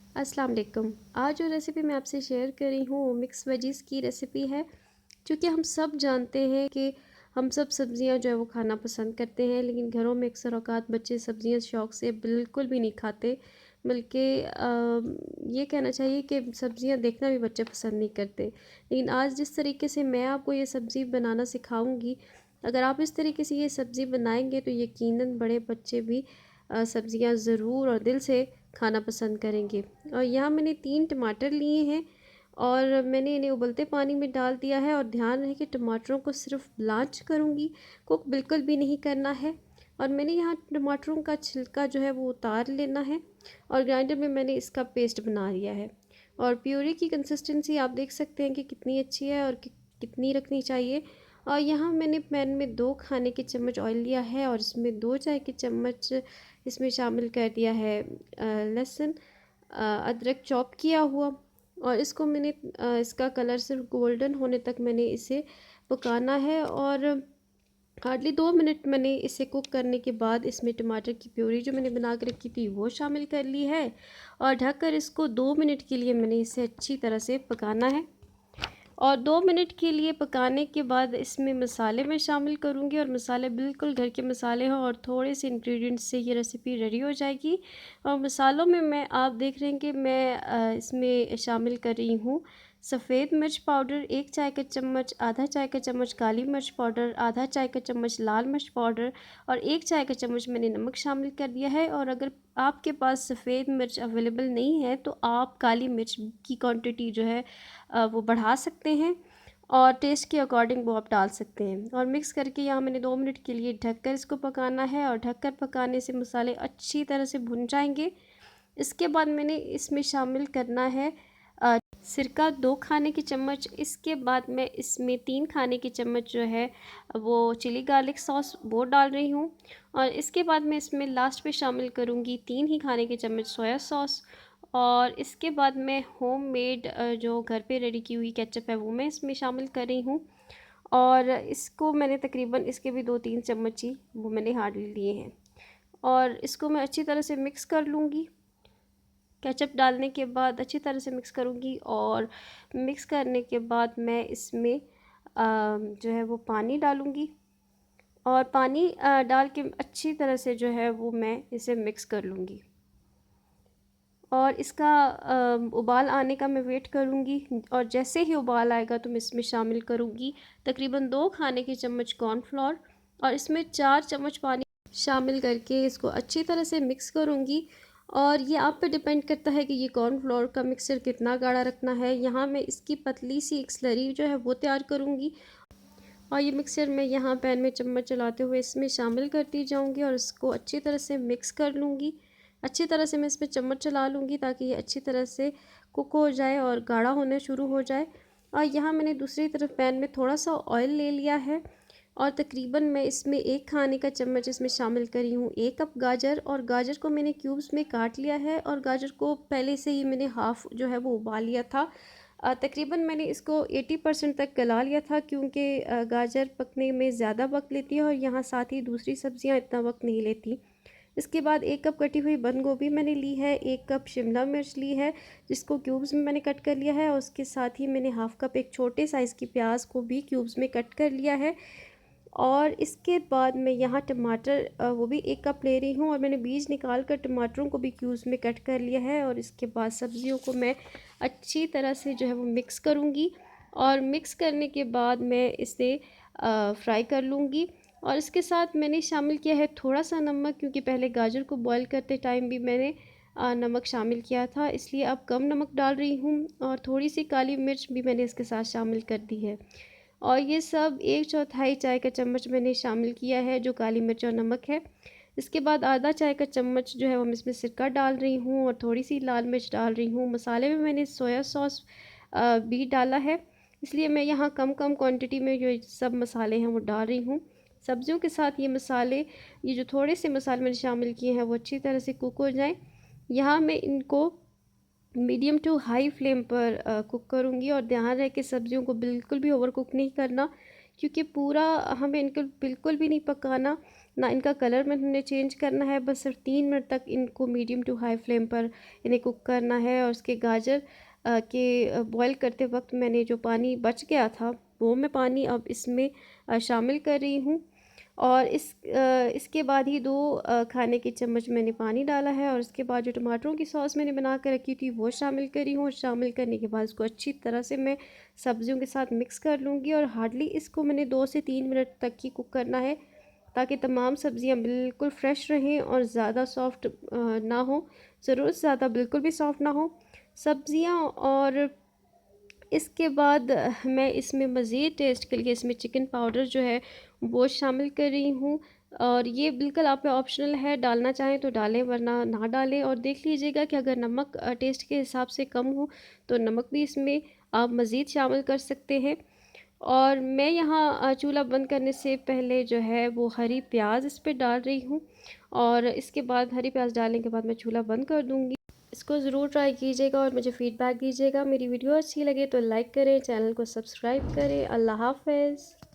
अस्सलाम वालेकुम। आज जो रेसिपी मैं आपसे शेयर कर रही हूँ वो मिक्स वेजीज़ की रेसिपी है। क्योंकि हम सब जानते हैं कि हम सब सब्ज़ियाँ जो है वो खाना पसंद करते हैं, लेकिन घरों में अक्सर औक़ात बच्चे सब्ज़ियाँ शौक़ से बिल्कुल भी नहीं खाते। बल्कि ये कहना चाहिए कि सब्ज़ियाँ देखना भी बच्चे पसंद नहीं करते। लेकिन आज जिस तरीके से मैं आपको ये सब्ज़ी बनाना सिखाऊँगी, अगर आप इस तरीके से ये सब्ज़ी बनाएँगे तो यकीनन बड़े बच्चे भी सब्ज़ियाँ ज़रूर और दिल से खाना पसंद करेंगे। और यहाँ मैंने 3 टमाटर लिए हैं और मैंने इन्हें उबलते पानी में डाल दिया है। और ध्यान रहे कि टमाटरों को सिर्फ ब्लांच करूँगी, कुक बिल्कुल भी नहीं करना है। और मैंने यहाँ टमाटरों का छिलका जो है वो उतार लेना है और ग्राइंडर में मैंने इसका पेस्ट बना लिया है। और प्यूरी की कंसिस्टेंसी आप देख सकते हैं कि कितनी अच्छी है और कितनी रखनी चाहिए। और यहाँ मैंने पैन में 2 खाने के चम्मच ऑयल लिया है और इसमें 2 चाय के चम्मच इसमें शामिल कर दिया है लहसुन, अदरक चॉप किया हुआ। और इसको मैंने इसका कलर सिर्फ गोल्डन होने तक मैंने इसे पकाना है। और हार्डली 2 मिनट मैंने इसे कुक करने के बाद इसमें टमाटर की प्यूरी जो मैंने बना के रखी थी वो शामिल कर ली है। और ढककर इसको 2 मिनट के लिए मैंने इसे अच्छी तरह से पकाना है। और 2 मिनट के लिए पकाने के बाद इसमें मसाले मैं शामिल करूँगी और मसाले बिल्कुल घर के मसाले हों और थोड़े से इंग्रेडिएंट्स से ये रेसिपी रेडी हो जाएगी। और मसालों में मैं आप देख रहे हैं कि मैं इसमें शामिल कर रही हूँ सफ़ेद मिर्च पाउडर 1 चाय का चम्मच, आधा चाय का चम्मच काली मिर्च पाउडर, आधा चाय का चम्मच लाल मिर्च पाउडर और 1 चाय का चम्मच मैंने नमक शामिल कर दिया है। और अगर आपके पास सफ़ेद मिर्च अवेलेबल नहीं है तो आप काली मिर्च की क्वांटिटी जो है वो बढ़ा सकते हैं और टेस्ट के अकॉर्डिंग वो आप डाल सकते हैं। और मिक्स करके यहाँ मैंने 2 मिनट के लिए ढककर इसको पकाना है। और ढककर पकाने से मसाले अच्छी तरह से भुन जाएंगे। इसके बाद मैंने इसमें शामिल करना है सिरका 2 खाने के चम्मच। इसके बाद मैं इसमें 3 खाने के चम्मच जो है वो चिली गार्लिक सॉस वो डाल रही हूँ। और इसके बाद मैं इसमें लास्ट में शामिल करूँगी 3 ही खाने के चम्मच सोया सॉस। और इसके बाद मैं होममेड जो घर पे रेडी की हुई केचप है वो मैं इसमें शामिल कर रही हूँ। और इसको मैंने तकरीबन इसके भी 2-3 चम्मच ही वो मैंने हार्डली लिए हैं। और इसको मैं अच्छी तरह से मिक्स कर लूँगी। केचप डालने के बाद अच्छी तरह से मिक्स करूँगी। और मिक्स करने के बाद मैं इसमें जो है वो पानी डालूँगी। और पानी डाल के अच्छी तरह से जो है वो मैं इसे मिक्स कर लूँगी। और इसका उबाल आने का मैं वेट करूँगी। और जैसे ही उबाल आएगा तो मैं इसमें शामिल करूँगी तकरीबन 2 खाने के चम्मच कॉर्नफ्लोर और इसमें 4 चम्मच पानी शामिल करके इसको अच्छी तरह से मिक्स करूँगी। और ये आप पे डिपेंड करता है कि ये कॉर्नफ्लोर का मिक्सचर कितना गाढ़ा रखना है। यहाँ मैं इसकी पतली सी एक स्लरी जो है वो तैयार करूँगी। और ये मिक्सचर मैं यहाँ पैन में चम्मच चलाते हुए इसमें शामिल करती जाऊँगी और इसको अच्छी तरह से मिक्स कर लूँगी। अच्छी तरह से मैं इसमें चम्मच चला लूँगी ताकि ये अच्छी तरह से कुक हो जाए और गाढ़ा होना शुरू हो जाए। और यहाँ मैंने दूसरी तरफ पैन में थोड़ा सा ऑयल ले लिया है और तकरीबन मैं इसमें 1 खाने का चम्मच इसमें शामिल करी हूँ 1 कप गाजर। और गाजर को मैंने क्यूब्स में काट लिया है और गाजर को पहले से ही मैंने हाफ़ जो है वो उबाल लिया था। तकरीबन मैंने इसको 80% तक गला लिया था क्योंकि गाजर पकने में ज़्यादा वक्त लेती है और यहाँ साथ ही दूसरी सब्ज़ियाँ इतना वक्त नहीं लेती। इसके बाद 1 कप कटी हुई बंद गोभी मैंने ली है, 1 कप शिमला मिर्च ली है जिसको क्यूब्स में मैंने कट कर लिया है। और उसके साथ ही मैंने हाफ़ कप एक छोटे साइज़ की प्याज को भी क्यूब्स में कट कर लिया है। और इसके बाद मैं यहाँ टमाटर वो भी 1 कप ले रही हूँ और मैंने बीज निकाल कर टमाटरों को भी क्यूब्स में कट कर लिया है। और इसके बाद सब्ज़ियों को मैं अच्छी तरह से जो है वो मिक्स करूँगी। और मिक्स करने के बाद मैं इसे फ्राई कर लूँगी। और इसके साथ मैंने शामिल किया है थोड़ा सा नमक क्योंकि पहले गाजर को बॉईल करते टाइम भी मैंने नमक शामिल किया था, इसलिए अब कम नमक डाल रही हूँ। और थोड़ी सी काली मिर्च भी मैंने इसके साथ शामिल कर दी है। और ये सब 1/4 चाय का चम्मच मैंने शामिल किया है जो काली मिर्च और नमक है। इसके बाद आधा चाय का चम्मच जो है वो मैं इसमें सिरका डाल रही हूँ और थोड़ी सी लाल मिर्च डाल रही हूँ। मसाले में मैंने सोया सॉस भी डाला है, इसलिए मैं यहाँ कम कम क्वांटिटी में जो सब मसाले हैं वो डाल रही हूँ। सब्जियों के साथ ये जो थोड़े से मसाले मैंने शामिल किए हैं वो अच्छी तरह से कुक हो जाएँ। यहाँ मैं इनको मीडियम टू हाई फ्लेम पर कुक करूँगी। और ध्यान रहे कि सब्जियों को बिल्कुल भी ओवर कुक नहीं करना क्योंकि पूरा हमें इनको बिल्कुल भी नहीं पकाना, ना इनका कलर में हमने चेंज करना है। बस सिर्फ 3 मिनट तक इनको मीडियम टू हाई फ्लेम पर इन्हें कुक करना है। और उसके गाजर के बॉईल करते वक्त मैंने जो पानी बच गया था वो मैं पानी अब इसमें शामिल कर रही हूँ। और इसके बाद ही 2 खाने के चम्मच मैंने पानी डाला है। और उसके बाद जो टमाटरों की सॉस मैंने बना कर रखी थी वो शामिल करी हूँ। और शामिल करने के बाद इसको अच्छी तरह से मैं सब्जियों के साथ मिक्स कर लूँगी। और हार्डली इसको मैंने 2 से 3 मिनट तक ही कुक करना है, ताकि तमाम सब्ज़ियाँ बिल्कुल फ्रेश रहें और ज़्यादा सॉफ्ट ना हो, ज़रूरत से ज़्यादा बिल्कुल भी सॉफ्ट ना हो सब्ज़ियाँ। और इसके बाद मैं इसमें मज़ीद टेस्ट के लिए इसमें चिकन पाउडर जो है वो शामिल कर रही हूँ। और ये बिल्कुल आप पे ऑप्शनल है, डालना चाहें तो डालें वरना ना डालें। और देख लीजिएगा कि अगर नमक टेस्ट के हिसाब से कम हो तो नमक भी इसमें आप मज़ीद शामिल कर सकते हैं। और मैं यहाँ चूल्हा बंद करने से पहले जो है वो हरी प्याज इस पर डाल रही हूँ। और इसके बाद हरी प्याज डालने के बाद मैं चूल्हा बंद कर दूँगी। इसको ज़रूर ट्राई कीजिएगा और मुझे फ़ीडबैक दीजिएगा। मेरी वीडियो अच्छी लगे तो लाइक करें, चैनल को सब्सक्राइब करें। अल्लाह हाफ़िज़।